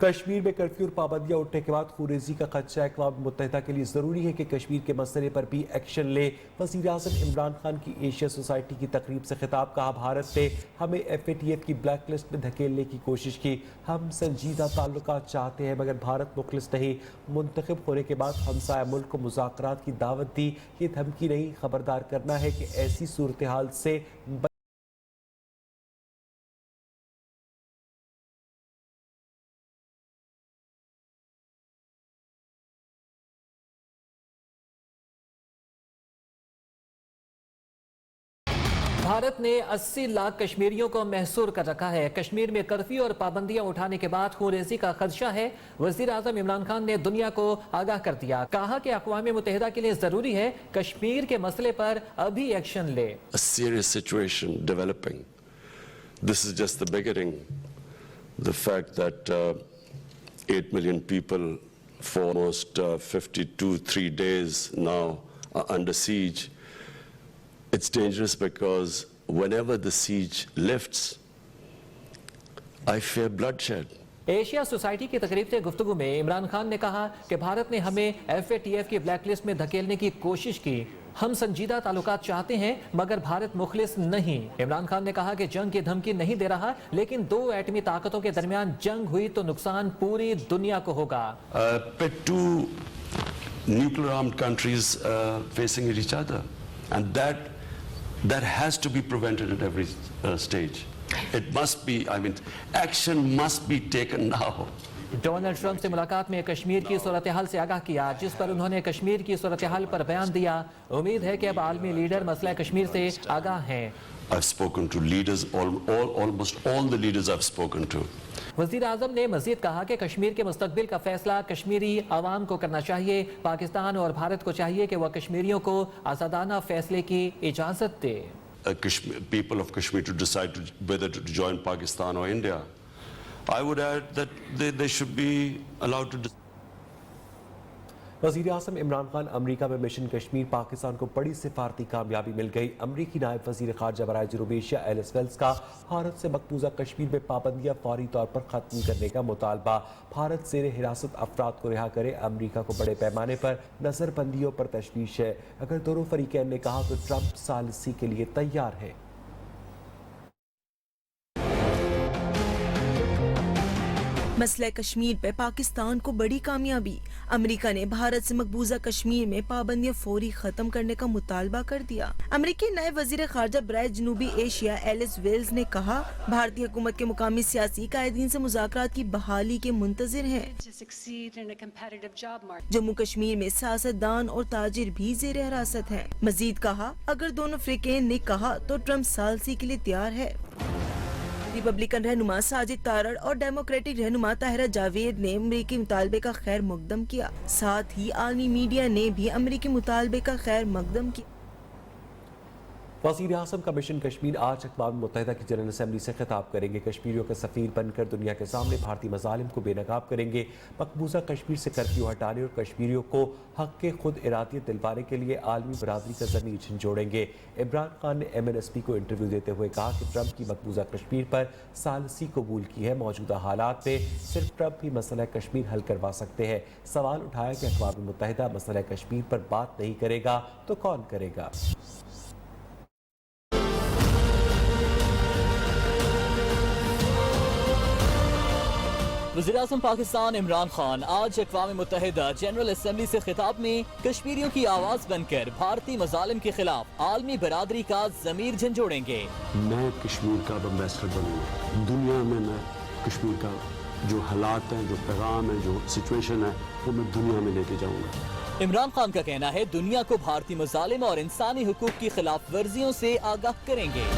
کشمیر میں کرفیو اور پابندیاں اٹھنے کے بعد خونریزی کا خدشہ اقوام متحدہ کے لیے ضروری ہے کہ کشمیر کے مسئلے پر بھی ایکشن لے۔ وزیر اعظم عمران خان کی ایشیا سوسائٹی کی تقریب سے خطاب، کہا بھارت نے ہمیں FATF کی بلیک لسٹ میں دھکیلنے کی کوشش کی۔ ہم سنجیدہ تعلقات چاہتے ہیں مگر بھارت مخلص نہیں۔ منتخب ہونے کے بعد ہمسایہ ملک کو مذاکرات کی دعوت دی، یہ دھمکی نہیں، خبردار کرنا ہے کہ ایسی صورتحال سے بھارت نے 80 لاکھ کشمیریوں کو محصور کر رکھا ہے۔ کشمیر میں کرفیو اور پابندیاں اٹھانے کے بعد خونریزی کا خدشہ ہے۔ وزیر اعظم عمران خان نے دنیا کو آگاہ کر دیا، کہا کہ اقوام متحدہ کے لیے ضروری ہے کشمیر کے مسئلے پر ابھی ایکشن لے۔ A serious situation developing. This is just the beginning. The fact that 8 million people for almost 52-3 days now are under siege. It's dangerous because whenever the siege lifts, I fear bloodshed. Asia society کی تقریب سے گفتگو میں عمران خان نے کہا کہ بھارت نے ہمیں FATF کی بلیک لسٹ میں دھکیلنے کی کوشش کی۔ ہم سنجیدہ تعلقات چاہتے ہیں مگر بھارت مخلص نہیں۔ عمران خان نے کہا کہ جنگ کی دھمکی نہیں دے رہا، لیکن دو ایٹمی طاقتوں کے درمیان جنگ ہوئی تو نقصان پوری دنیا کو ہوگا۔ Pit two nuclear armed countries facing each other, and that has to be prevented at every stage. It must be, action must be taken now. Donald Trump سے ملاقات میں کشمیر کی صورتحال سے آگاہ کیا، جس پر انہوں نے کشمیر کی صورتحال پر بیان دیا۔ امید ہے کہ اب عالمی لیڈر مسئلہ کشمیر سے آگاہ ہیں۔ I've spoken to leaders, almost all the leaders I've spoken to. وزیر اعظم نے مزید کہا کہ کشمیر کے مستقبل کا فیصلہ کشمیری عوام کو کرنا چاہیے۔ پاکستان اور بھارت کو چاہیے کہ وہ کشمیریوں کو آزادانہ فیصلے کی اجازت دے۔ People of Kashmir to decide whether to join Pakistan or India. I would add that they should be allowed to decide. وزیر اعظم عمران خان امریکہ میں مشن کشمیر، پاکستان کو بڑی سفارتی کامیابی مل گئی۔ امریکی نائب وزیر خارجہ برائے جنوبی ایشیا ایلس ویلز کا بھارت سے مقبوضہ کشمیر میں پابندیاں فوری طور پر ختم کرنے کا مطالبہ۔ بھارت زیر حراست افراد کو رہا کرے۔ امریکہ کو بڑے پیمانے پر نظر بندیوں پر تشویش ہے۔ اگر دونوں فریقین نے کہا تو ٹرمپ ثالثی کے لیے تیار ہے۔ مسئلہ کشمیر پہ پاکستان کو بڑی کامیابی، امریکہ نے بھارت سے مقبوضہ کشمیر میں پابندیاں فوری ختم کرنے کا مطالبہ کر دیا۔ امریکی نائب وزیر خارجہ برائے جنوبی ایشیا ایلس ویلز نے کہا بھارتی حکومت کے مقامی سیاسی قائدین سے مذاکرات کی بحالی کے منتظر ہیں۔ جموں کشمیر میں سیاستدان اور تاجر بھی زیر حراست ہیں۔ مزید کہا اگر دونوں فریقین نے کہا تو ٹرمپ ثالثی کے لیے تیار ہے۔ ریپبلکن رہنما ساجد تارڑ اور ڈیموکریٹک رہنما طاہرہ جاوید نے امریکی مطالبے کا خیر مقدم کیا۔ ساتھ ہی عالمی میڈیا نے بھی امریکی مطالبے کا خیر مقدم کیا۔ وزیر اعظم کا مشن کشمیر آج اقوام متحدہ کی جنرل اسمبلی سے خطاب کریں گے۔ کشمیریوں کے سفیر بن کر دنیا کے سامنے بھارتی مظالم کو بے نقاب کریں گے۔ مقبوضہ کشمیر سے کرفیو ہٹانے اور کشمیریوں کو حق کے خود ارادیت دلوانے کے لیے عالمی برادری کا ضمیر جھنجھوڑیں گے۔ عمران خان نے MNSP کو انٹرویو دیتے ہوئے کہا کہ ٹرمپ کی مقبوضہ کشمیر پر ثالثی قبول کی ہے۔ موجودہ حالات میں صرف ٹرمپ ہی مسئلہ کشمیر حل کروا سکتے ہیں۔ سوال اٹھایا کہ اقوام متحدہ مسئلہ کشمیر پر بات نہیں کرے گا تو کون کرے گا؟ وزیر اعظم پاکستان عمران خان آج اقوام متحدہ جنرل اسمبلی سے خطاب میں کشمیریوں کی آواز بن کر بھارتی مظالم کے خلاف عالمی برادری کا ضمیر جھنجھوڑیں گے۔ میں کشمیر کا ایمبیسڈر بنوں گا دنیا میں کشمیر کا جو حالات ہیں، جو پیغام ہے، جو سچویشن ہے، وہ میں دنیا میں لے کے جاؤں گا۔ عمران خان کا کہنا ہے دنیا کو بھارتی مظالم اور انسانی حقوق کی خلاف ورزیوں سے آگاہ کریں گے۔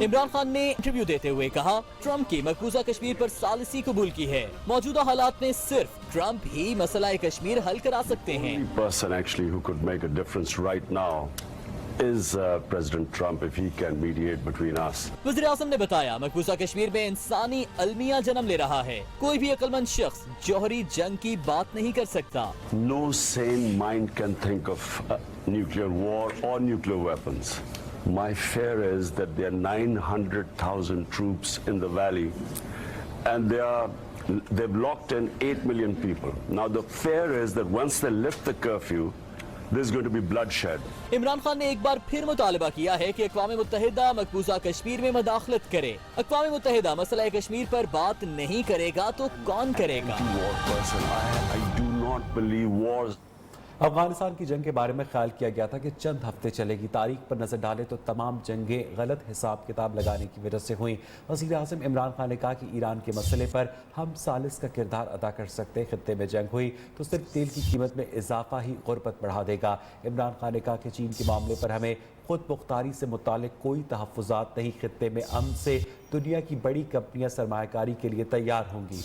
عمران خان نے انٹرویو دیتے ہوئے کہا ٹرمپ کی مقبوضہ کشمیر پر ثالثی قبول کی ہے۔ موجودہ حالات میں صرف ٹرمپ ہی مسئلہ کشمیر حل کرا سکتے ہیں۔ وزیر اعظم نے بتایا مقبوضہ کشمیر میں انسانی المیہ جنم لے رہا ہے۔ کوئی بھی عقل مند شخص جوہری جنگ کی بات نہیں کر سکتا۔ No sane mind can think of nuclear war or nuclear weapons. My fear is that there are 900,000 troops in the valley, and they've locked in 8 million people. Now the fear is that once they lift the curfew, there's going to be bloodshed. Imran Khan نے ایک بار پھر مطالبہ کیا ہے کہ اقوام متحدہ مقبوضہ کشمیر میں مداخلت کرے. اقوام متحدہ مسئلہ کشمیر پر بات نہیں کرے گا تو کون کرے گا؟ I do not believe wars. Afghanistan کی جنگ کے بارے میں خیال کیا گیا تھا کہ چند ہفتے چلے گی. تاریخ پر نظر ڈالے تو تمام جنگیں غلط حساب کتاب لگانے کی وجہ سے ہوئیں. وزیر اعظم عمران خان نے کہا کہ ایران کے مسئلے پر ہم ثالث کا کردار ادا کر سکتے. خطے میں جنگ ہوئی تو صرف تیل کی قیمت میں اضافہ ہی غربت بڑھا دے گا. عمران خان نے کہا کہ چین کے معاملے پر ہمیں خود مختاری سے متعلق کوئی تحفظات نہیں. خطے میں امن سے دنیا کی بڑی کمپنیاں سرمایہ کاری کے لیے تیار ہوں گی.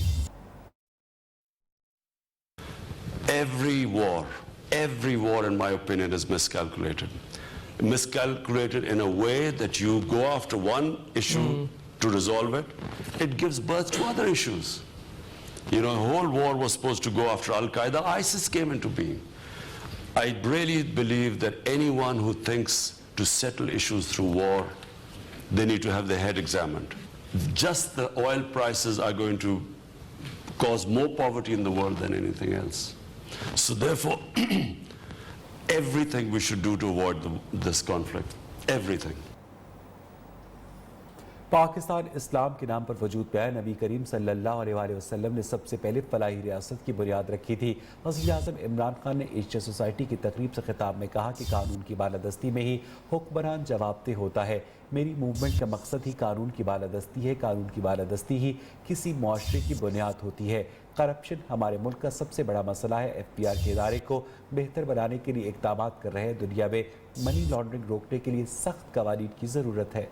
Every war, in my opinion, is miscalculated. Miscalculated in a way that you go after one issue to resolve it. It gives birth to other issues. You know, a whole war was supposed to go after Al-Qaeda. ISIS came into being. I really believe that anyone who thinks to settle issues through war, they need to have their head examined. Just the oil prices are going to cause more poverty in the world than anything else. So therefore, everything we should do to avoid this conflict, everything. Pakistan اسلام کے نام پر وجود پہ آیا. نبی کریم صلی اللہ علیہ وآلہ وسلم نے سب سے پہلے فلاحی ریاست کی بنیاد رکھی تھی. وزیر اعظم عمران خان نے ایشیا سوسائٹی کی تقریب سے خطاب میں کہا کہ قانون کی بالادستی میں ہی حکمران جواب دہ ہوتا ہے. میری موومنٹ کا مقصد ہی قانون کی بالادستی ہے. قانون کی بالادستی ہی کسی معاشرے کی بنیاد ہوتی ہے. کرپشن ہمارے ملک کا سب سے بڑا مسئلہ ہے. ایف بی آر کے ادارے کو بہتر بنانے کے لیے اقدامات کر رہے ہیں. دنیا میں منی لانڈرنگ روکنے کے لیے سخت قوانین کی ضرورت ہے.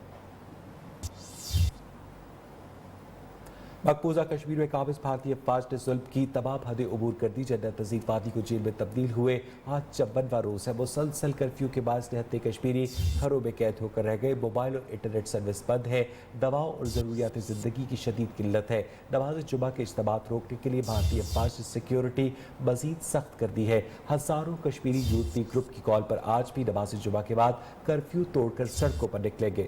مقبوضہ کشمیر میں قابض بھارتی افواج نے ظلم کی تمام حدیں عبور کر دی. جنرل نذیر وادی کو جیل میں تبدیل ہوئے. آج 56واں روز ہے. مسلسل کرفیو کے باعث نہتے کشمیری گھروں میں قید ہو کر رہ گئے. موبائل اور انٹرنیٹ سروس بند ہے. دواؤں اور ضروریات زندگی کی شدید قلت ہے. نماز جمعہ کے اجتماعات روکنے کے لیے بھارتی افواج نے سیکیورٹی مزید سخت کر دی ہے. ہزاروں کشمیری یوتھ لیگ گروپ کی کال پر آج بھی نماز جمعہ کے بعد کرفیو توڑ کر سڑکوں پر نکلیں گے.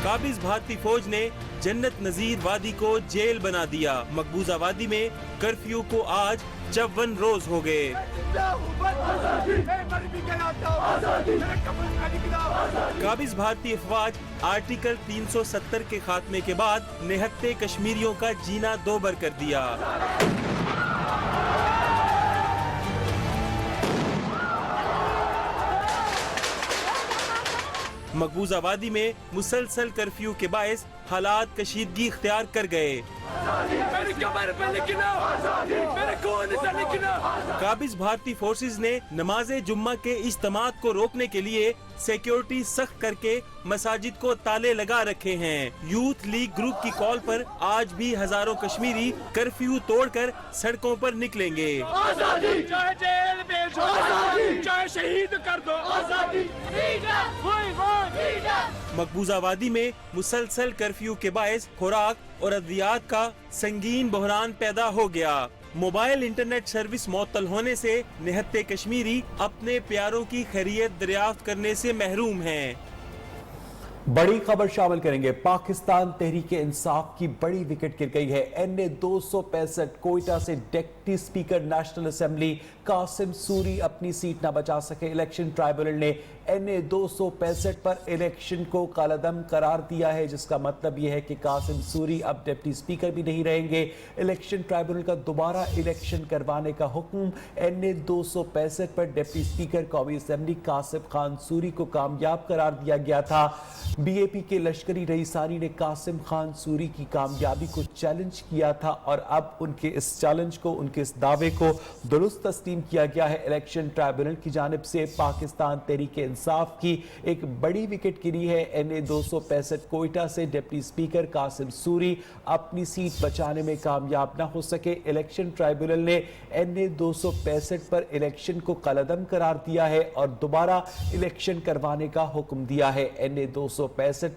قابض بھارتی فوج نے جنت نذیر وادی کو جیل بنا دیا. مقبوضہ وادی میں کرفیو کو آج 54 روز ہو گئے. قابض بھارتی افواج آرٹیکل 370 کے خاتمے کے بعد نہتے کشمیریوں کا جینا دوبر کر دیا. مقبوضہ وادی میں مسلسل کرفیو کے باعث حالات کشیدگی اختیار کر گئے. قابض بھارتی فورسز نے نماز جمعہ کے اجتماعات کو روکنے کے لیے سیکیورٹی سخت کر کے مساجد کو تالے لگا رکھے ہیں. یوتھ لیگ گروپ کی کال پر آج بھی ہزاروں کشمیری کرفیو توڑ کر سڑکوں پر نکلیں گے. چاہے جیل بھیجو، چاہے شہید کر دو. مقبوضہ وادی میں مسلسل کرفیو کے باعث خوراک اور ادویات کا سنگین بحران پیدا ہو گیا. موبائل انٹرنیٹ سروس معطل ہونے سے نہتے کشمیری اپنے پیاروں کی خیریت دریافت کرنے سے محروم ہیں. بڑی خبر شامل کریں گے. پاکستان تحریک انصاف کی بڑی وکٹ گر گئی ہے. NA 265 کوئٹہ سے deputy speaker national assembly Qasim sorry اپنی سیٹ نہ بچا سکے. الیکشن ٹرائبونل نے NA 265 پر الیکشن کو کالعدم قرار دیا ہے، جس کا مطلب یہ ہے کہ قاسم سوری اب ڈپٹی سپیکر بھی نہیں رہیں گے. الیکشن ٹرائبونل کا دوبارہ الیکشن کروانے کا حکم. NA 265 پر ڈپٹی سپیکر قومی اسمبلی قاسم خان سوری کو کامیاب قرار دیا گیا تھا. BAP کے لشکری رئیسانی نے قاسم خان سوری کی کامیابی کو چیلنج کیا تھا اور اب ان کے اس چیلنج کو، ان کے اس دعوے کو درست تسلیم کیا گیا ہے. الیکشن ٹرائبونل کی جانب سے پاکستان تحریک انصاف کی ایک بڑی وکٹ گری ہے. NA 265 کوئٹہ سے ڈپٹی سپیکر قاسم سوری اپنی سیٹ بچانے میں کامیاب نہ ہو سکے. الیکشن ٹرائبونل نے NA 265 پر الیکشن کو کالعدم قرار دیا ہے اور دوبارہ الیکشن کروانے کا حکم دیا ہے. NA 265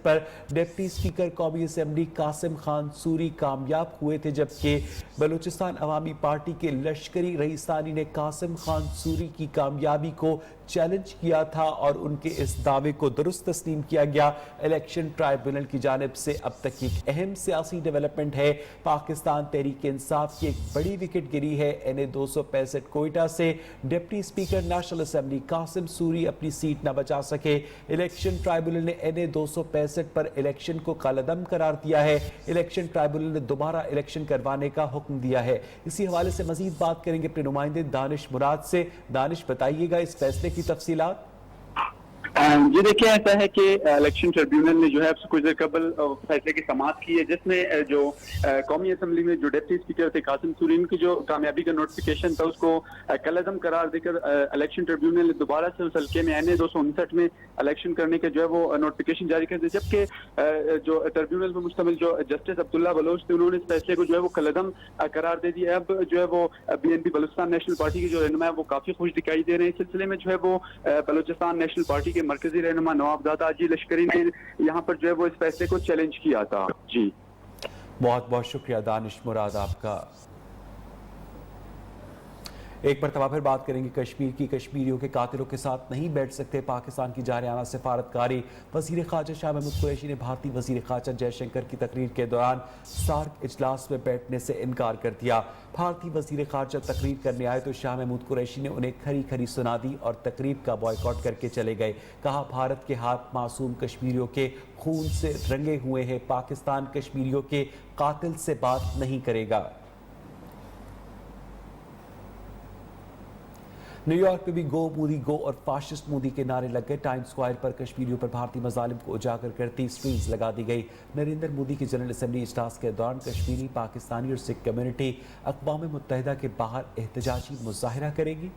پر ڈپٹی سپیکر قومی اسمبلی قاسم خان سوری کامیاب ہوئے تھے، جبکہ بلوچستان عوامی پارٹی पार्टी के लश्करी रईसानी ने कासिम खान सूरी की कामयाबी को चैलेंज किया था और उनके इस दावे को दुरुस्त तस्लीम किया गया। इलेक्शन ट्राइब्यूनल की जानिब से अब तक की एक अहम सियासी डेवलपमेंट है। पाकिस्तान तहरीक इंसाफ की एक बड़ी विकेट गिरी है। NA 265 कोयटा से deputy speaker national assembly Qasim Suri अपनी सीट न बचा सके। इलेक्शन ट्राइब्यूनल ने NA 265 पर इलेक्शन को कालअदम करार दिया है। इलेक्शन ट्राइब्यूनल ने दोबारा इलेक्शन करवाने का हुक्म दिया है। इसी हवाले से मजीद बात करेंगे अपने नुमाइंदे दानिश मुराद से। दानिश, बताइएगा इस फैसले की तफसीलात। जी देखिए, ऐसा है कि इलेक्शन ट्रिब्यूनल ने जो है कुछ देर कबल फैसले की समाअत की है, जिसमें जो कौमी असम्बली में जो डिप्टी स्पीकर थे कासिम सूरी की जो कामयाबी का नोटिफिकेशन था उसको कलअदम करार देकर इलेक्शन ट्रिब्यूनल ने दोबारा से उस हल्के में NA 259 में इलेक्शन करने के जो है वो नोटिफिकेशन जारी कर दिया। जबकि जो ट्रिब्यूनल पर मुश्तमिल जो जस्टिस अब्दुल्ला बलोच थे, उन्होंने इस फैसले को जो है वो कलअदम करार दे दिया। अब जो है वो BNP बलूचिस्तान नेशनल पार्टी के जो रहनुमा है वो काफी खुश दिखाई दे रहे हैं। इस सिलसिले में जो है वो बलूचिस्तान नेशनल पार्टी के मरकजी रहनुमा नवाबजादा हाजी लश्करी ने यहाँ पर जो है वो इस फैसले को चैलेंज किया था। जी बहुत बहुत शुक्रिया दानिश मुराद आपका। एक मरतबा फिर बात करेंगे कश्मीर की। कश्मीरियों के कातिलों के साथ नहीं बैठ सकते, पाकिस्तान की जारियाना सिफारतकारी। वज़ीर ख़ारजा शाह महमूद कुरैशी ने भारतीय वज़ीर ख़ारजा जयशंकर की तकरीर के दौरान सार्क इजलास में बैठने से इनकार कर दिया। भारतीय वज़ीर ख़ारजा तकरीर करने आए तो शाह महमूद कुरैशी ने उन्हें खरी खरी सुना दी और तकरीब का बॉयकॉट करके चले गए। कहा, भारत के हाथ मासूम कश्मीरियों के खून से रंगे हुए हैं, पाकिस्तान कश्मीरियों के कातिल से बात नहीं करेगा। न्यूयॉर्क में भी गो मोदी गो और फाशिस्ट मोदी के नारे लग गए। टाइम्स स्क्वायर पर कश्मीरियों पर भारतीय मजालिम को उजागर करती स्क्रीन्स लगा दी गई। नरेंद्र मोदी की जनरल असेंबली इजलास के दौरान कश्मीरी, पाकिस्तानी और सिख कम्युनिटी अक़वाम मुत्तहिदा के बाहर एहतजाजी मुजाहिरा करेगी।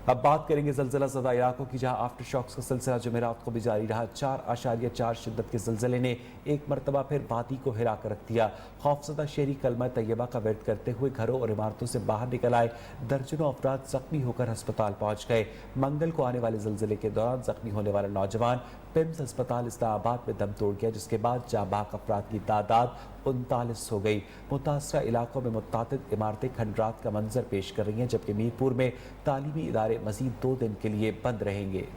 अब बात करेंगे ज़लज़ला ज़दा इलाकों की, जहां आफ्टर शॉक्स का सिलसिला जुमेरात को भी जारी रहा। 4.4 शिद्दत के ज़लज़ले ने एक मरतबा फिर वादी को हिला कर रख दिया। खौफज़दा शहरी कलमा तैयबा का विर्द करते हुए घरों और इमारतों से बाहर निकल आए। दर्जनों अफराद जख्मी होकर अस्पताल पहुंच गए। मंगल को आने वाले ज़लज़ले के दौरान जख्मी होने वाला नौजवान पिम्स अस्पताल इस्लामाबाद में दम तोड़ गया, जिसके बाद जाबाक अफराद की तादाद 39 हो गई। मुतासरा इलाकों में मुतअद्दिद इमारतें खंडरात का मंजर पेश कर रही हैं, जबकि मीरपुर में तालीमी इदारे मजीद 2 दिन के लिए बंद रहेंगे।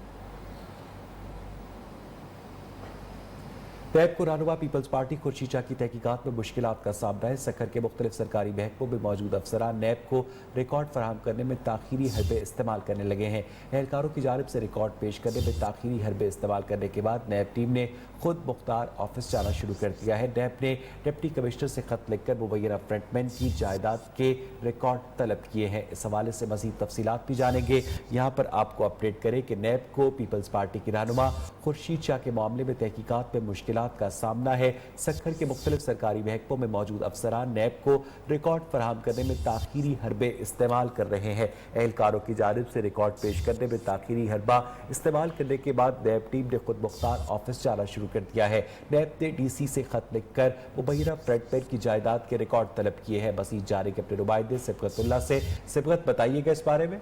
नैब को रहनुमा पीपल्स पार्टी खुर्शीद शाह की तहकीकात में मुश्किलात का सामना है। सखर के मुख्तलिफ सरकारी महकमों में मौजूद अफसरान नैब को रिकॉर्ड फराहम करने में ताखीरी हरबे इस्तेमाल करने लगे हैं। एहलकारों की जानिब से रिकॉर्ड पेश करने में ताखीरी हरबे इस्तेमाल करने के बाद नैब टीम ने खुद मुख्तार ऑफिस जाना शुरू कर दिया है। नैब ने डिप्टी कमिश्नर से खत लिखकर मुबैना फ्रंटमैन की जायदाद के रिकॉर्ड तलब किए हैं। इस हवाले से मजीद तफसीलात भी जानेंगे। यहाँ पर आपको अपडेट करें कि नैब को पीपल्स पार्टी की रहनुमा खुर्शीद शाह के मामले में तहकीकात में मुश्किलात का सामना है। सखर के मुख्तलिफ सरकारी महकमों में मौजूद अफसरान नैब को रिकॉर्ड फराहम करने में ताखीरी हरबे इस्तेमाल कर रहे हैं। एहलकारों की जानिब से रिकॉर्ड पेश करने में ताखीरी हरबा इस्तेमाल करने के बाद नैब टीम ने खुद मुख्तार ऑफिस जाना शुरू कर दिया है। नैब ने DC से खत लिखकर मुबैना फ्रंटमैन की जायदाद के रिकॉर्ड तलब किए हैं। मजीद जाने के अपने नुमाइंदे सिबगतुल्लाह से। सिबगत, बताइएगा इस बारे में।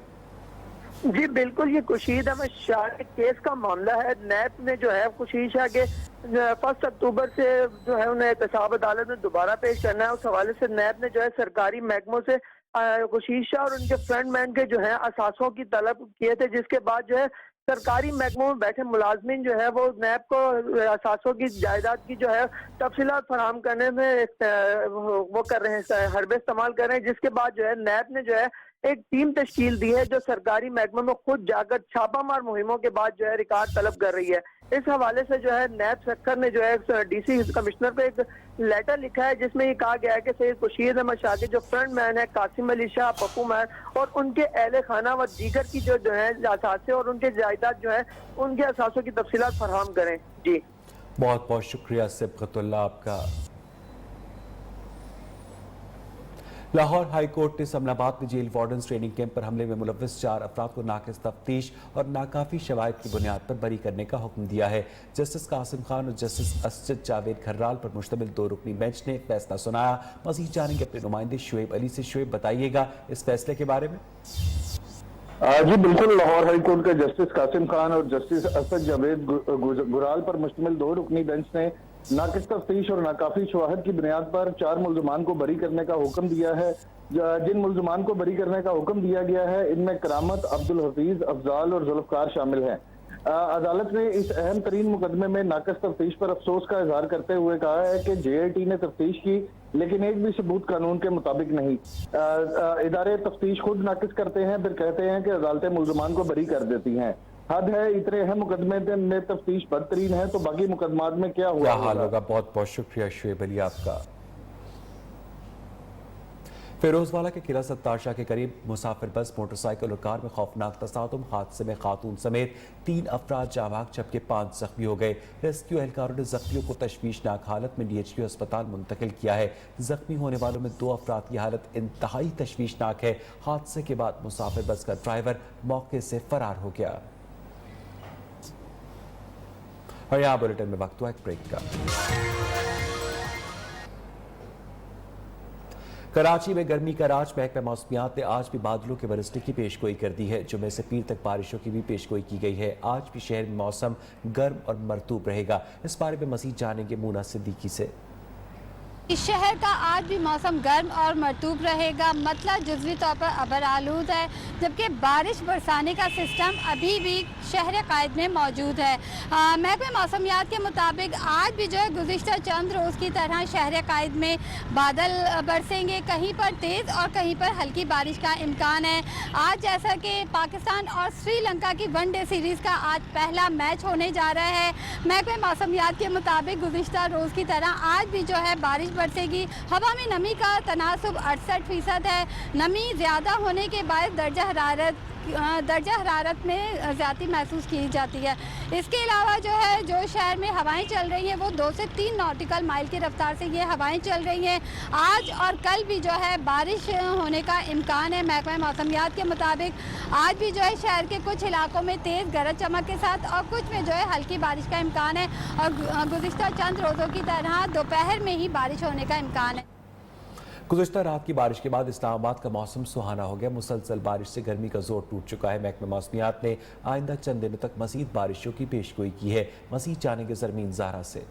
जी बिल्कुल, ये खुर्शीद अहमद शाह के केस का मामला है। नैब ने जो है खुर्शीद शाह के 1 अक्टूबर से जो है उन्हें एहतसाब अदालत में दोबारा पेश करना है। उस हवाले से नैब ने जो है सरकारी महकमों से खुर्शीद शाह और उनके फ्रंटमैन के जो है असासों की तलब किए थे, जिसके बाद जो है सरकारी महकमों में बैठे मुलाजमीन जो है वो नैब को असासों की जायदाद की जो है तफसीलात फराहम करने में वो कर रहे हैं, हरबे इस्तेमाल कर रहे हैं। जिसके बाद जो है नैब ने जो है एक टीम तश्कील दी है जो सरकारी महकमों में खुद जाकर छापामार मुहिमों के बाद जो है रिकॉर्ड तलब कर रही है। इस हवाले से जो है नैब सखर ने जो है DC कमिश्नर पे एक लेटर लिखा है, जिसमें ये कहा गया है कि सैयद खुर्शीद अहमद शाह के जो फ्रंट मैन है कासिम अली शाह, पप्पू मैन और उनके अहले खाना व दीगर की जो है असासे और उनके जायदाद जो है उनके असासों की तफसीलात फराहम करें। जी बहुत बहुत शुक्रिया सिबगतुल्लाह आपका। लाहौर हाई कोर्ट ने समनाबाद में जेल वार्डन्स ट्रेनिंग कैंप पर हमले में मुलव्वस 4 अफराद को नाक़िस तफ्तीश और नाकाफी शवाहिद की बुनियाद पर बरी करने का हुक्म दिया है। जस्टिस कासिम खान और जस्टिस असजद जावेद खर्राल पर मुश्तमिल 2 रुकनी बेंच ने फैसला सुनाया। मजीद जानेंगे अपने नुमाइंदे शुएब अली से। शुएब, बताइएगा इस फैसले के बारे में। जी बिल्कुल, लाहौर हाई कोर्ट के जस्टिस कासिम खान और जस्टिस असद जावेद गुराल पर मुश्तमिल 2 रुकनी बेंच ने नाकिस तफ्तीश और नाकाफी शवाहद की बुनियाद पर 4 मुल्ज़मान को बरी करने का हुक्म दिया है। जिन मुल्ज़मान को बरी करने का हुक्म दिया गया है इनमें करामत, अब्दुल हफीज, अफजाल और जुल्फकार शामिल हैं। अदालत ने इस अहम तरीन मुकदमे में नाकिस तफ्तीश पर अफसोस का इजहार करते हुए कहा है कि JIT ने तफ्तीश की लेकिन एक भी सबूत कानून के मुताबिक नहीं। इदारे तफ्तीश खुद नाकिस करते हैं, फिर कहते हैं कि अदालतें मुल्ज़मान को बरी कर देती हैं। हद है, इतने अहम मुकदमे में तफ्तीश बदतरीन है तो बाकी मुकदमात में क्या हुआ? क्या हाल होगा? बहुत बहुत शुक्रिया शुएब अली आपका। फिरोजवाला के किला सत्तार शाह के करीब मुसाफिर बस, मोटरसाइकिल और कार में खौफनाक तसादुम। हादसे में खातून समेत 3 अफराद जाँ भाग जबकि 5 जख्मी हो गए। रेस्क्यू एहलकारों ने जख्मियों को तशवीशनाक हालत में DHQ अस्पताल मुंतकिल किया है। जख्मी होने वालों में 2 अफराद की हालत इंतहाई तशवीशनाक है। हादसे के बाद मुसाफिर बस का ड्राइवर मौके से फरार हो गया। और यहाँ बुलेटिन में वक्त हुआ एक ब्रेक का। कराची में गर्मी का राज। महकमा मौसमियात ने आज भी बादलों के बरसने की पेशगोई कर दी है। जुमे से पीर तक बारिशों की भी पेशगोई की गई है। आज भी शहर में मौसम गर्म और मरतूब रहेगा। इस बारे में मजीद जानेंगे मूना सिद्दीकी से। इस शहर का आज भी मौसम गर्म और मरतूब रहेगा। मतलब जुज़वी तौर पर अबर आलूद है, जबकि बारिश बरसाने का सिस्टम अभी भी शहर कायद में मौजूद है। महकमे मौसमियात के मुताबिक आज भी जो है गुज़िश्ता चंद रोज़ की तरह शहर कायद में बादल बरसेंगे। कहीं पर तेज़ और कहीं पर हल्की बारिश का इम्कान है। आज जैसा कि पाकिस्तान और श्रीलंका की वनडे सीरीज़ का आज पहला मैच होने जा रहा है, महकमे मौसमियात के मुताबिक गुज़िश्ता रोज़ की तरह आज भी जो है बारिश बरसेगी। हवा में नमी का तनासुब 68% है। नमी ज़्यादा होने के बाद दर्जा हरारत में ज़्यादा महसूस की जाती है। इसके अलावा जो है जो शहर में हवाएं चल रही हैं वो 2 से 3 नॉटिकल माइल की रफ्तार से ये हवाएं चल रही हैं। आज और कल भी जो है बारिश होने का इम्कान है। महकमा मौसमियात के मुताबिक आज भी जो है शहर के कुछ इलाकों में तेज़ गरज चमक के साथ और कुछ में जो है हल्की बारिश का इम्कान है। और गुज़िश्ता चंद रोज़ों की तरह दोपहर में ही बारिश होने का इम्कान है। गुज़िश्ता रात की बारिश के बाद इस्लामाबाद का मौसम सुहाना हो गया। मुसलसल बारिश से गर्मी का जोर टूट चुका है। महकमा मौसमियात ने आइंदा चंद दिनों तक मज़ीद बारिशों की पेशगोई की है। मज़ीद जानेंगे ज़रमीन ज़ाहरा से।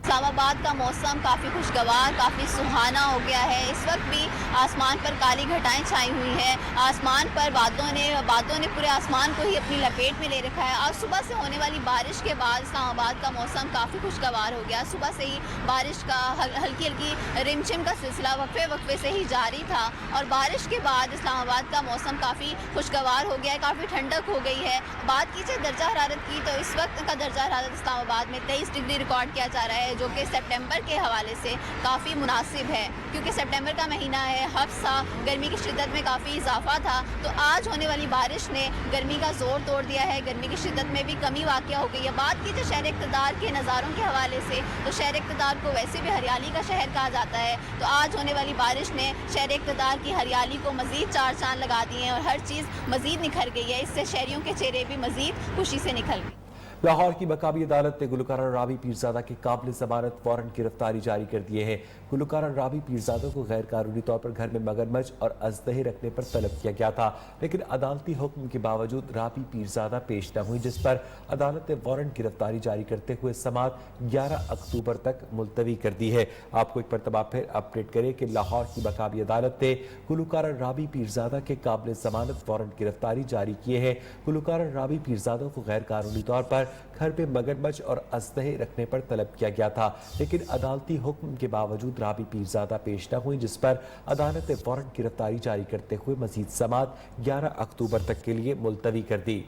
इस्लामाबाद का मौसम काफ़ी खुशगवार, काफ़ी सुहाना हो गया है। इस वक्त भी आसमान पर काली घटाएं छाई हुई हैं। आसमान पर बादलों ने पूरे आसमान को ही अपनी लपेट में ले रखा है। आज सुबह से होने वाली बारिश के बाद इस्लामाबाद का मौसम काफ़ी खुशगवार हो गया। सुबह से ही बारिश का हल्की हल्की रिमझिम का सिलसिला वक्फे से ही जारी था और बारिश के बाद इस्लामाबाद का मौसम काफ़ी खुशगवार हो गया है, काफ़ी ठंडक हो गई है। बात कीजिए दर्जा हरारत की तो इस वक्त का दर्जा हरारत इस्लामाबाद में 23 डिग्री रिकॉर्ड किया जा रहा है, जो कि सितंबर के हवाले से काफ़ी मुनासिब है, क्योंकि सितंबर का महीना है, हफ्सा गर्मी की शिद्दत में काफ़ी इजाफा था। तो आज होने वाली बारिश ने गर्मी का जोर तोड़ दिया है, गर्मी की शिद्दत में भी कमी वाक़या हो गई है। बात कीजिए शहर इक़्तिदार के नज़ारों के हवाले से तो शहर इक़्तिदार को वैसे भी हरियाली का शहर कहा जाता है। तो आज होने वाली बारिश ने शहर इक़्तिदार की हरियाली को मज़ीद 4 चांद लगा दिए हैं और हर चीज़ मज़ीद निखर गई है। इससे शहरियों के चेहरे भी मज़ीद खुशी से निखर गए। लाहौर की मकामी अदालत ने गुलकारा रावी पीरजादा की काबिल ज़मानत वारंट गिरफ्तारी जारी कर दिए हैं। गुलकारा रावी पीरजादा को गैर कानूनी तौर पर घर में मगरमच्छ और अजदहे रखने पर तलब किया गया था, लेकिन अदालती हुक्म के बावजूद रावी पीरजादा पेश न हुई, जिस पर अदालत ने वारंट गिरफ्तारी जारी करते हुए समात 11 अक्टूबर तक मुलतवी कर दी है। आपको एक मरतबा फिर अपडेट करें कि लाहौर की मकामी अदालत ने गुलकारा रावी पीरजादा के काबिल ज़मानत वारंट गिरफ्तारी जारी किए हैं। गुलकारा रावी पीरजादा को गैर कानूनी तौर पर घर पे मगरमच्छ और अजदहे रखने पर तलब किया गया था, लेकिन अदालती हुक्म के बावजूद रावी पीरजादा पेश न हुई, जिस पर अदालत ने वारंट गिरफ्तारी जारी करते हुए मजीद समात 11 अक्टूबर तक के लिए मुलतवी कर दी।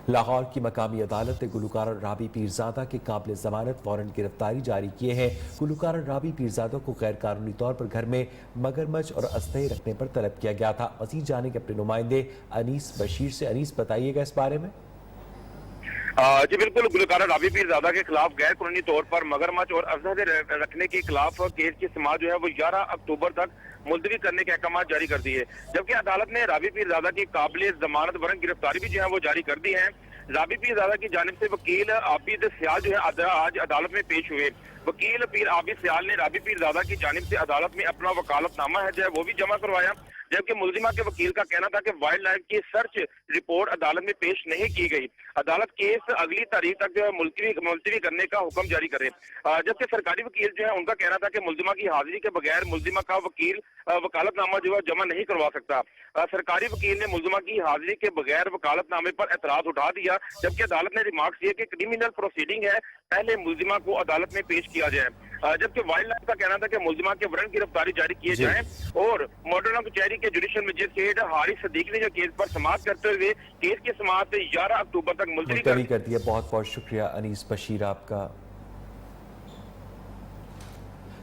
लाहौर की मकामी अदालत ने गुलकारा रावी पीरजादा के काबिल ज़मानत वारंट गिरफ्तारी जारी किए हैं। गुलकारा रावी पीरजादा को गैर कानूनी तौर पर घर में मगरमच्छ और अजदहे रखने पर तलब किया गया था। मज़ीद जाने के अपने नुमाइंदे अनीस बशीर से। अनीस, बताइएगा इस बारे में। जी बिल्कुल, गुलकारा रावी पीरजादा के खिलाफ गैर कानूनी तौर पर मगरमच्छ और अजदहे रखने के खिलाफ केस की समाअत जो है वो 11 अक्टूबर तक मुलतवी करने के अहकाम जारी कर दिए, जबकि अदालत ने रावी पीरजादा की काबिल जमानत वारंट गिरफ्तारी भी जो है वो जारी कर दी है। रावी पीरजादा की जानिब से वकील आबिद सियाल जो है आज अदालत में पेश हुए। वकील पीर आबिद सियाल ने रावी पीरजादा की जानिब से अदालत में अपना वकालतनामा है जो है वो भी जमा करवाया। जबकि मुलजिमा के वकील का कहना था कि वाइल्ड लाइफ की सर्च रिपोर्ट अदालत में पेश नहीं की गई। अदालत केस अगली तारीख तक जो है मुलतवी करने का हुक्म जारी करे। जबकि सरकारी वकील जो है उनका कहना था कि मुलजिमा की हाजिरी के बगैर मुलजिमा का वकील वकालतनामा जो है जमा नहीं करवा सकता। सरकारी वकील ने मुलजिमा की हाजिरी के बगैर वकालतनामे पर एतराज उठा दिया, जबकि अदालत ने रिमार्क्स दिए कि क्रिमिनल प्रोसीडिंग है, पहले मुलजिमा को अदालत में पेश किया जाए। जबकि वाइल्ड लाइफ का कहना था कि मुलजिमा के वारंट गिरफ्तारी जारी किए जाएं और मॉडर्न कचहरी के जुडिशल मजिस्ट्रेट हारिस सदीक ने जो केस पर समाअत करते हुए केस की समाअत 11 अक्टूबर तक मुलतवी कर दी है। बहुत बहुत शुक्रिया अनीस बशीर आपका।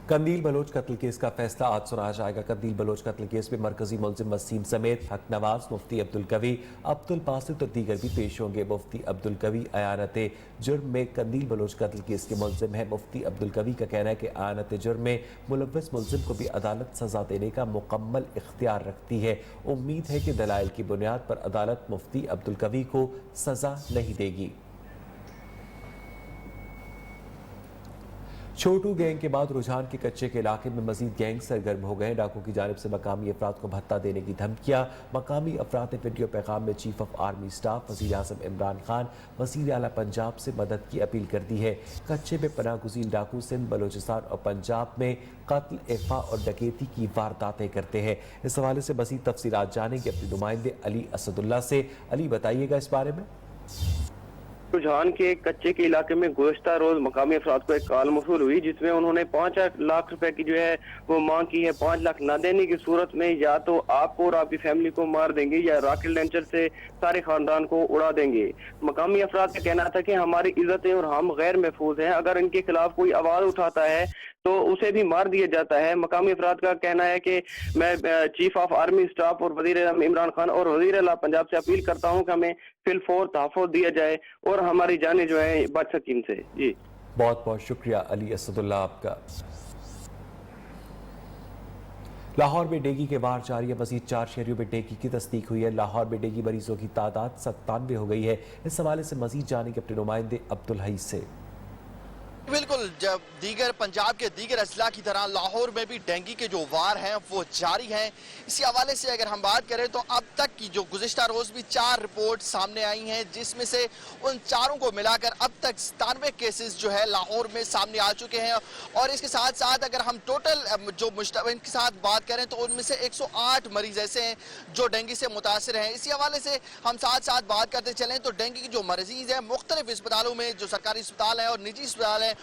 कंदील बलोच कत्ल केस का फैसला आज सुनाया जाएगा। कंदील बलोच कत्ल केस में मरकजी मुलजिम वसीम समेत हक नवाज, मुफ्ती अब्दुल कवी, अब्दुल बासित और दीगर भी पेश होंगे। मुफ्ती अब्दुल कवी अयानत जुर्म में कंदील बलोच कत्ल केस के मुलजिम है। मुफ्ती अब्दुल कवी का कहना है कि अयानत जुर्म में मुलव्वस मुलजिम को भी अदालत सजा देने का मुकम्मल इख्तियार रखती है। उम्मीद है कि दलाइल की बुनियाद पर अदालत मुफ्ती अब्दुल कवी को सजा नहीं देगी। छोटू गैंग के बाद रुझान के कच्चे के इलाके में मजीद गैंग सरगर्म हो गए। डाकू की जानिब से मकामी अफराद को भत्ता देने की धमकियां। मकामी अफराद ने वीडियो पैगाम में चीफ ऑफ आर्मी स्टाफ वज़ीर आज़म इमरान खान, वज़ीर आला पंजाब से मदद की अपील कर दी है। कच्चे में पनाह गुज़ीर डाकू सिंध, बलोचिस्तान और पंजाब में कत्ल, इग़वा और डकैती की वारदातें करते हैं। इस हवाले से मज़ीद तफसीलात जानेंगे अपने नुमाइंदे अली असदुल्ला से। अली बताइएगा इस बारे में। रुझान के कच्चे के इलाके में गुज़श्ता रोज मकामी अफराद को एक कॉल मौसूल हुई, जिसमें उन्होंने 5 लाख रुपए की जो है वो मांग की है। 5 लाख न देने की सूरत में या तो आपको और आपकी फैमिली को मार देंगे या रॉकेट लॉन्चर से सारे खानदान को उड़ा देंगे। मकामी अफराद का कहना था कि हमारी इज्जतें और हम गैर महफूज हैं, अगर इनके खिलाफ कोई आवाज उठाता है तो उसे भी मार दिया जाता है। मकामी अफराद का कहना है कि मैं चीफ ऑफ आर्मी स्टाफ और वज़ीर आज़म इमरान खान और वज़ीर आला पंजाब से अपील करता हूं कि हमें फिलफौर तहफ़्फ़ुज़ दिया जाए और हमारी जानें जो है बच सकें इनसे। जी बहुत बहुत शुक्रिया अली असदुल्ला आपका। लाहौर में डेंगू के वार जारी है। मजीद 4 शहरों में डेंगू की तस्दीक हुई है। लाहौर में डेंगू मरीजों की तादाद 97 हो गई है। इस हवाले से मजीद जानेंगे अपने नुमाइंदे अब्दुल हई से। बिल्कुल, जब दीगर पंजाब के दीगर अजला की तरह लाहौर में भी डेंगू के जो वार हैं वो जारी हैं। इसी हवाले से अगर हम बात करें तो अब तक की जो गुज़िश्ता रोज़ भी 4 रिपोर्ट सामने आई हैं, जिसमें से उन चारों को मिलाकर अब तक 97 केसेस जो है लाहौर में सामने आ चुके हैं। और इसके साथ साथ अगर हम टोटल जो मुश्तबा के साथ बात करें तो उनमें से 108 मरीज ऐसे हैं जो डेंगू से मुतासर हैं। इसी हवाले से हम साथ साथ बात करते चलें तो डेंगू की जो मरीज हैं मुख्तलिफ अस्पतालों में, जो सरकारी अस्पताल हैं और निजी अस्पताल हैं,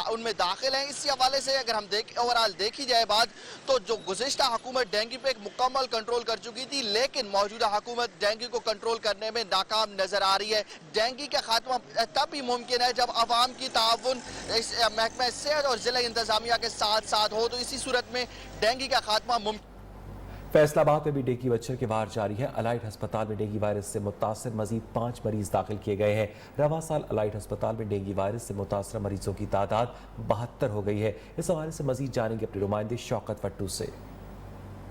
उनमें दाखिल हैं। इसी हवाले से अगर हम ओवरऑल देखी जाए बात तो जो गुज़िश्ता हुकूमत डेंगू पे एक मुकम्मल कंट्रोल कर चुकी थी, लेकिन मौजूदा हुकूमत डेंगू को कंट्रोल करने में नाकाम नजर आ रही है। डेंगू का खात्मा तब ही मुमकिन है जब अवाम की ताउन महकमा सेहत और जिला इंतजामिया के साथ साथ हो, तो इसी सूरत में डेंगू का खात्मा मुमकिन। फैसलाबाद में भी डेंगू मच्छर के वार जारी है। अलाइड अस्पताल में डेंगू वायरस से मुतासर मजीद 5 मरीज दाखिल किए गए हैं। रवा साल अलाइड अस्पताल में डेंगू वायरस से मुतासर मरीजों की तादाद 72 हो गई है। इस हवाले से मजीद जानेंगे अपने नुमाइंदे शौकत फट्टू से।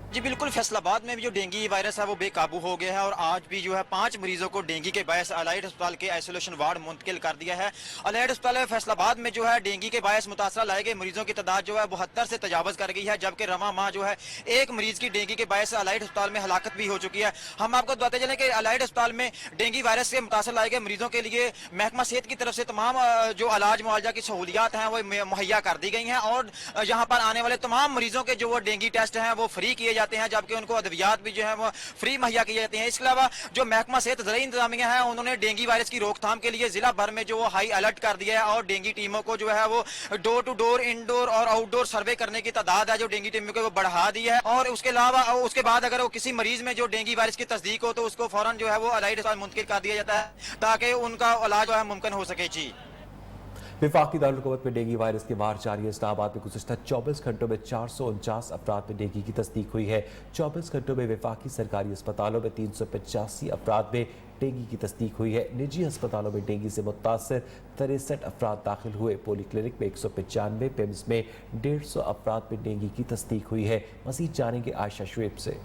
जी बिल्कुल, फैसलाबाद में भी जो डेंगू वायरस है वो बेकाबू हो गया है और आज भी जो है 5 मरीजों को डेंगू के बायस अलाइड अस्पताल के आइसोलेशन वार्ड मुंतकिल कर दिया है। अलाइड अस्पताल फैसलाबाद में जो है डेंगू के बायस मुतासरा लाए गए मरीजों की तादाद जो है 72 से तजावज़ कर गई है, जबकि रवा माह जो है 1 मरीज की डेंगू के बायस अलाइड अस्पताल में हलाकत भी हो चुकी है। हम आपको बताते चलें कि अलाइड अस्पताल में डेंगू वायरस से मुतासर लाए गए मरीजों के लिए महकमा सेहत की तरफ से तमाम जो इलाज मुआवजा की सहूलियात हैं वो मुहैया कर दी गई हैं और यहाँ पर आने वाले तमाम मरीजों के जो वो डेंगू टेस्ट हैं वो फ्री किए जाते हैं, जबकि उनको अद्वियात भी जो है वो फ्री मुहैया किए जाते हैं। इसके अलावा जो महकमा सेहत ज़िला इंतजामिया है उन्होंने डेंगू वायरस की रोकथाम के लिए जिला भर में जो हाई अलर्ट कर दिया है और डेंगू टीमों को जो है वो डोर टू डोर, इंडोर और आउटडोर सर्वे करने की तादाद है जो डेंगू टीमों को बढ़ा दी है। और उसके अलावा उसके बाद अगर वो किसी मरीज में जो डेंगू वायरस की तस्दीक हो तो उसको फौरन जो है वो अलाइड अस्पताल मुंतकिल कर दिया जाता है ताकि उनका इलाज जो है मुमकिन हो सके। जी वफाकी दारुल हुकूमत में डेंगू वायरस की मार जारी है। इस्लामाबाद में गुज़श्ता 24 घंटों में 449 अफराद में डेंगू की तस्दीक हुई है। 24 घंटों में वफाकी सरकारी अस्पतालों में 385 अफराद में डेंगू की तस्दीक हुई है। निजी अस्पतालों में डेंगू से मुतासर 63 अफराद दाखिल हुए। पोली क्लिनिक में 195, पिम्स में 150 अफराद में डेंगू की तस्दीक हुई है। मज़ीद जानेंगे आयशा शुएब से।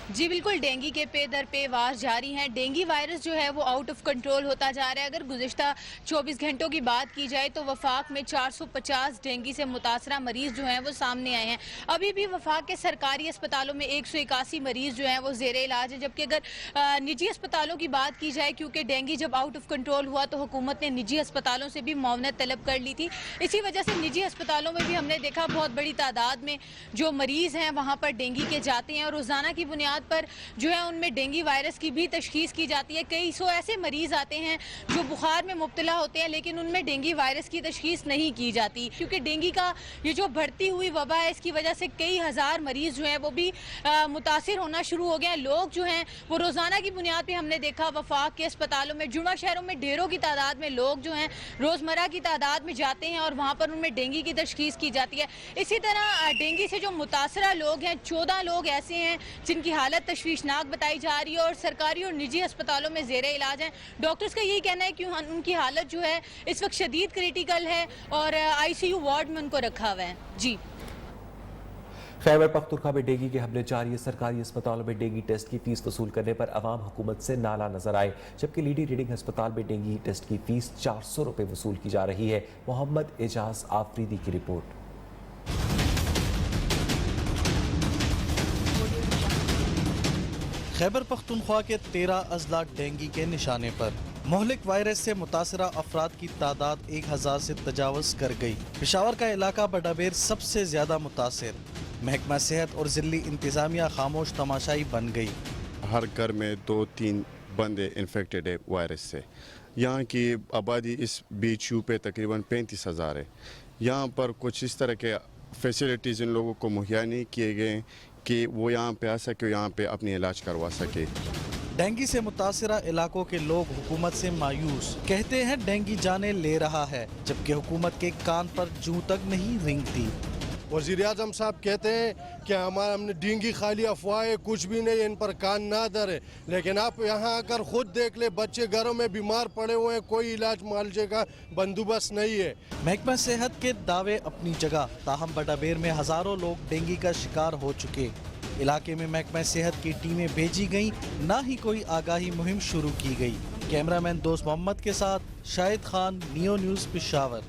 जी बिल्कुल, डेंगू के पे दर पे वार जारी हैं। डेंगू वायरस जो है वो आउट ऑफ कंट्रोल होता जा रहा है। अगर गुज़िश्ता 24 घंटों की बात की जाए तो वफाक में 450 डेंगू से मुतासरा मरीज जो हैं वो सामने आए हैं। अभी भी वफाक के सरकारी अस्पतालों में 181 मरीज जो हैं वो ज़ेरे इलाज है, जबकि अगर निजी अस्पतालों की बात की जाए, क्योंकि डेंगू जब आउट ऑफ कंट्रोल हुआ तो हुकूमत ने निजी अस्पतालों से भी मुआवनत तलब कर ली थी। इसी वजह से निजी अस्पतालों में भी हमने देखा बहुत बड़ी तादाद में जो मरीज़ हैं वहाँ पर डेंगू के जाते हैं और रोज़ाना की बुनियाद पर जो है उनमें डेंगू वायरस की भी तशखीस की जाती है। कई सौ ऐसे मरीज आते हैं जो बुखार में मुब्तला होते हैं लेकिन उनमें डेंगू वायरस की तशखीस नहीं की जाती, क्योंकि डेंगू का ये जो बढ़ती हुई वबा है इसकी वजह से कई हज़ार मरीज जो हैं वो भी मुतासिर होना शुरू हो गए हैं। लोग जो हैं वो रोज़ाना की बुनियाद पर हमने देखा वफाक के अस्पतालों में, जुड़वा शहरों में ढेरों की तादाद में लोग जो हैं रोज़मर्रा की तादाद में जाते हैं और वहाँ पर उनमें डेंगू की तशखीस की जाती है। इसी तरह डेंगू से जो मुतासरा लोग हैं, 14 लोग ऐसे हैं जिनकी हालत तशवीशनाक बताई जा रही है और सरकारी और निजी अस्पतालों में ज़ेरे इलाज हैं। डॉक्टर्स का यही कहना है कि उनकी हालत जो है इस वक्त शदीद क्रिटिकल है और ICU वार्ड में उनको रखा हुआ है। जी खैबर पख्तूनख्वा में डेंगू के हमले जारी है। सरकारी अस्पतालों में डेंगू टेस्ट की फीस वसूल करने पर अवाम हुकूमत से नाला नजर आए, जबकि लीडी रीडिंग अस्पताल में डेंगू टेस्ट की फीस 400 रुपये वसूल की जा रही है। मोहम्मद एजाज आफरीदी की रिपोर्ट। खैबर पख्तूनख्वा के 13 अजला डेंगू के निशाने पर। मोहलिक वायरस से मुतासरा अफराद की तादाद 1000 से तजावज़ कर गई। पेशावर का इलाका बटाबेर सबसे ज़्यादा मुतासर। महकमा सेहत और ज़िली इंतज़ामिया खामोश तमाशाई बन गई। हर घर में 2-3 बंदे इन्फेक्टेड है वायरस से। यहाँ की आबादी इस BHU पे तकरीबन 35,000 है। यहाँ पर कुछ इस तरह के फैसिलिटीज़ इन लोगों को मुहैया नहीं किए गए कि वो यहाँ पे आ सके, यहाँ पे अपनी इलाज करवा सके। डेंगू से मुतासरा इलाकों के लोग हुकूमत से मायूस, कहते हैं डेंगू जाने ले रहा है, जबकि हुकूमत के कान पर जूं तक नहीं रेंगती। वज़ीर-ए-आज़म साहब कहते हैं कि हमने डेंगू खाली अफवाहें, कुछ भी नहीं, इन पर कान ना धरे, लेकिन आप यहाँ आकर खुद देख ले, बच्चे घरों में बीमार पड़े हुए हैं, कोई इलाज मुआलजे का बंदोबस्त नहीं है। महकमा सेहत के दावे अपनी जगह, ताहम बटाबेर में हजारों लोग डेंगू का शिकार हो चुके। इलाके में महकमा सेहत की टीमें भेजी गईं, ना ही कोई आगाही मुहिम शुरू की गई। कैमरामैन दोस्त मोहम्मद के साथ शाहिद खान, नियो न्यूज़, पेशावर।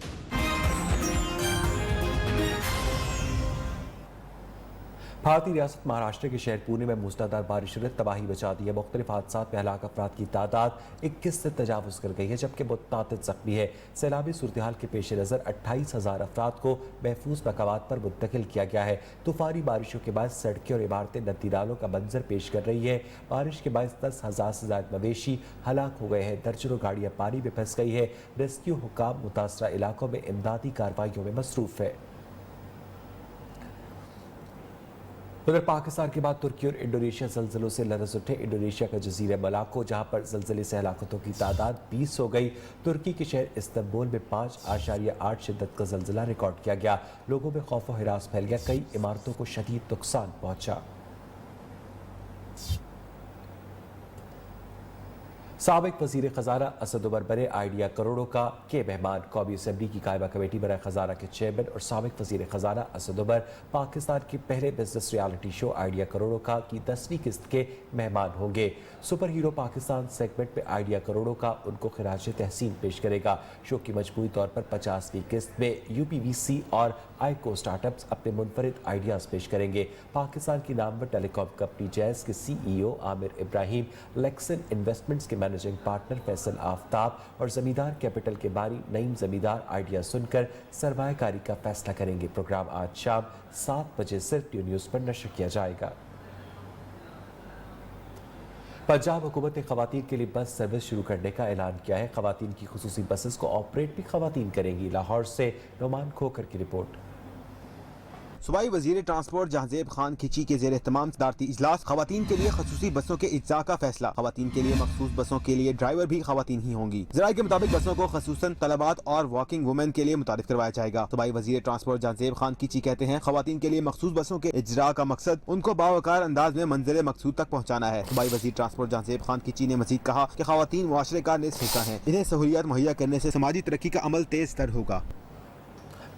भारतीय रियासत महाराष्ट्र के शहर पुणे में मूसलाधार बारिश ने तबाही मचा दी है। मुख्तलिफ हादसात में हलाक अफराद की तादाद 21 से तजावुज़ कर गई है, जबकि मुतअद्दिद ज़ख्मी है। सैलाबी सूरत हाल के पेश नज़र 28,000 अफराद को महफूज मकामात पर मुंतकिल किया गया है। तूफानी बारिशों के बाद सड़कें और इमारतें नदी नालों का मंजर पेश कर रही है। बारिश के बाद 10,000 से ज़्यादा मवेशी हलाक हो गए हैं। दर्जनों गाड़ियाँ पानी में फंस गई है। रेस्क्यू हुक्काम मुतासरा इलाकों में इमदादी कार्रवाइयों में मसरूफ़ है। उधर पाकिस्तान के बाद तुर्की और इंडोनेशिया ज़लज़लों से लरज़ उठे। इंडोनेशिया का जज़ीरा मलाको, जहां पर ज़लज़ले से हलाकतों की तादाद 20 हो गई। तुर्की के शहर इस्तांबुल में 5.8 शिद्दत का ज़लज़ला रिकॉर्ड किया गया। लोगों में खौफ और हिरास फैल गया। कई इमारतों को शदीद नुकसान पहुंचा। साबिक वज़ीर ख़ज़ाना असद उमर बने आइडिया करोड़ों का के मेहमान। कौमी असम्बली की कायमा कमेटी बराए ख़ज़ाना के चेयरमैन और साबिक वज़ीर ख़ज़ाना असद उमर पाकिस्तान के पहले बिजनेस रियलिटी शो आइडिया करोड़ों का की 10वीं किस्त के मेहमान होंगे। सुपर हीरो पाकिस्तान सेगमेंट में आइडिया करोड़ों का उनको खिराज तहसीन पेश करेगा। शो की मजमूई तौर पर 50वीं किस्त में UPVC और आईको स्टार्टअप्स अपने मुनफरिद आइडियाज़ पेश करेंगे। पाकिस्तान की नामवर टेलीकॉम कंपनी जैज़ के CEO Aamir Ibrahim, Luxon investments के मैनेजिंग पार्टनर फैसल आफ्ताब और जमींदार कैपिटल के बारी नईम जमींदार आइडिया सुनकर सरमायाकारी का फैसला करेंगे। प्रोग्राम आज शाम 7 बजे सिर्फ न्यूज़ पर नशर किया जाएगा। पंजाब हुकूमत ने खवातीन के लिए बस सर्विस शुरू करने का ऐलान किया है। खवातीन की खुसूसी बसेस को ऑपरेट भी खवातीन करेंगी। लाहौर से नुमान खोकर की रिपोर्ट। सूबाई वजीर ट्रांसपोर्ट जहांजेब खान खिची के जेर एहतमाम सदारती इजलास। खवातीन के लिए खसूसी बसों के इज्जा का फैसला। खवातीन के लिए मखसूस बसों के लिए ड्राइवर भी खवातीन ही होंगी। ज़राए के मुताबिक बसों को खसूसन तलबात और वॉकिंग वुमेन के लिए मुतारिफ करवाया जाएगा। सूबाई वजीर ट्रांसपोर्ट जहांजेब खान खिची कहते हैं खवातीन के लिए मखसूस बसों के इजरा का मकसद उनको बावकार अंदाज में मंजिल मकसूद तक पहुँचाना है। सूबाई वजीर ट्रांसपोर्ट जहांजेब खान खिची ने मजीद कहा कि खवातीन मुआशरे का निस्फ हिस्सा है। इन्हें सहूलियत मुहैया करने से समाजी तरक्की का अमल तेज तर होगा।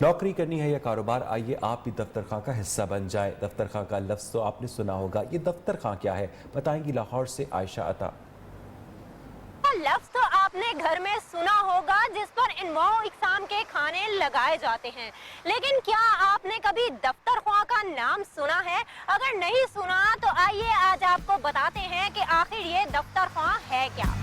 नौकरी करनी है या कारोबार, आइए आप भी दफ्तर खां का हिस्सा बन जाए। दफ्तर खां का लफ्ज़ तो आपने सुना होगा, ये दफ्तर खां क्या है बताएंगी लाहौर से आयशा अता। लफ्ज़ तो आपने घर में सुना होगा जिस पर इनवाओ इकसाम के खाने लगाए जाते हैं, लेकिन क्या आपने कभी दफ्तर ख्वाह का नाम सुना है? अगर नहीं सुना तो आइए आज आपको बताते हैं कि आखिर ये दफ्तर ख्वाह है क्या।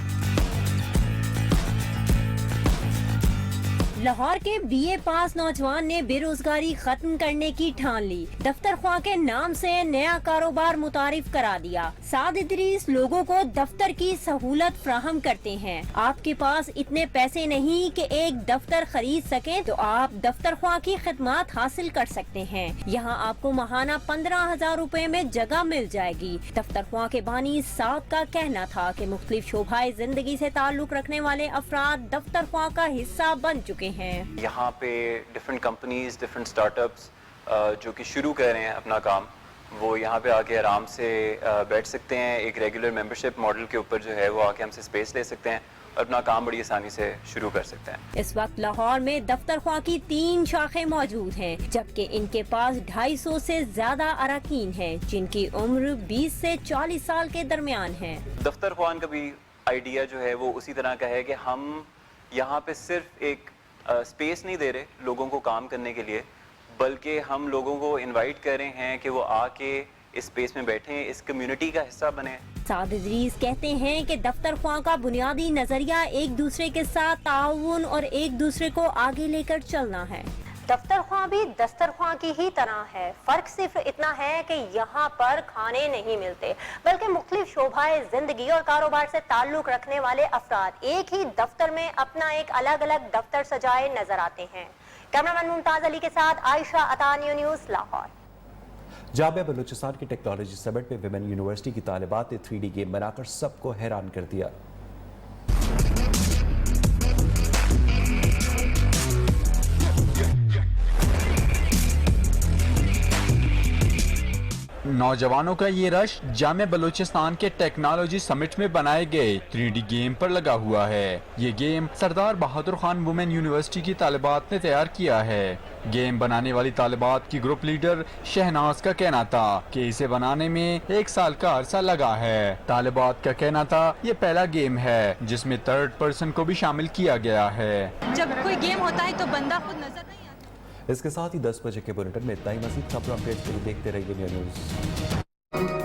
लाहौर के बीए पास नौजवान ने बेरोजगारी खत्म करने की ठान ली। दफ्तर ख्वाह के नाम से नया कारोबार मुतारिफ करा दिया। साद इदरीस लोगों को दफ्तर की सहूलत फ्राहम करते हैं। आपके पास इतने पैसे नहीं कि एक दफ्तर खरीद सके तो आप दफ्तर ख्वाह की खिदमत हासिल कर सकते हैं। यहाँ आपको माहाना 15,000 रुपए में जगह मिल जाएगी। दफ्तर ख्वाह के बानी साद का कहना था कि मुख्तलिफ शोबाए जिंदगी से ताल्लुक रखने वाले अफराद दफ्तर ख्वाह का हिस्सा बन चुके हैं। यहाँ पे डिफरेंट कंपनीज, डिफरेंट स्टार्टअप्स जो कि शुरू कर रहे हैं अपना काम, वो यहाँ पे आके आराम से बैठ सकते हैं। एक रेगुलर मेंबरशिप मॉडल के ऊपर जो है वो आके हमसे स्पेस ले सकते हैं और अपना काम बड़ी आसानी से शुरू कर सकते हैं। इस वक्त लाहौर में दफ्तर ख्वाह की 3 शाखें मौजूद हैं, जबकि इनके पास 250 से ज्यादा अरकान हैं, जिनकी उम्र 20 से 40 साल के दरमियान है। दफ्तर ख्वाह का भी आइडिया जो है वो उसी तरह का है कि हम यहाँ पे सिर्फ एक स्पेस नहीं दे रहे लोगों को काम करने के लिए, बल्कि हम लोगों को इनवाइट कर रहे हैं कि वो आके इस स्पेस में बैठें, इस कम्युनिटी का हिस्सा बने। साद इदरीस कहते हैं कि दफ्तर ख्वाह का बुनियादी नजरिया एक दूसरे के साथ ताउन और एक दूसरे को आगे लेकर चलना है। दफ्तर ख्वाह भी दस्तर ख्वाह की ही तरह है, फर्क सिर्फ इतना है कि यहाँ पर खाने नहीं मिलते, बल्कि मुख्तलिफ शोबाए जिंदगी और कारोबार से ताल्लुक रखने वाले अफराद एक ही दफ्तर में अपना एक अलग अलग दफ्तर सजाए नजर आते हैं। कैमरामैन मुमताज अली के साथ आयशा अता, न्यूज़ लाहौर। जामिया बलूचिस्तान के टेक्नोलॉजी समिट में विमेन यूनिवर्सिटी की तालिबात ने 3D गेम बनाकर सबको हैरान कर दिया। नौजवानों का ये रश जामिया बलूचिस्तान के टेक्नोलॉजी समिट में बनाए गए 3D गेम पर लगा हुआ है। ये गेम सरदार बहादुर खान वुमेन यूनिवर्सिटी की तालिबात ने तैयार किया है। गेम बनाने वाली तालिबात की ग्रुप लीडर शहनाज का कहना था कि इसे बनाने में 1 साल का अरसा लगा है। तालिबात का कहना था ये पहला गेम है जिसमें 3rd पर्सन को भी शामिल किया गया है। जब कोई गेम होता है तो बंदा खुद नजर नहीं। इसके साथ ही 10 बजे के बुलेटिन में इतना ही। मज़ीद खबरों अपडेट के लिए देखते रहिए न्यूज़।